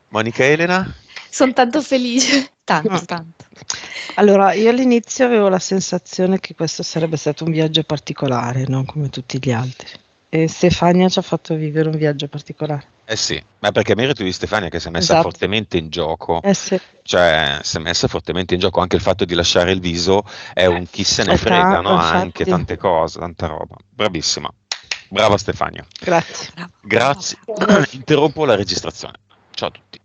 Monica e Elena? Sono tanto felice. Tanto. Allora, io all'inizio avevo la sensazione che questo sarebbe stato un viaggio particolare, non come tutti gli altri. E Stefania ci ha fatto vivere un viaggio particolare. Sì, ma perché merito di Stefania che si è messa fortemente in gioco. Sì. Cioè, si è messa fortemente in gioco anche il fatto di lasciare il viso, è un chi se ne frega, no? Anche tante cose, tanta roba. Bravissima. Brava Stefania. Grazie. Grazie. Interrompo la registrazione. Ciao a tutti.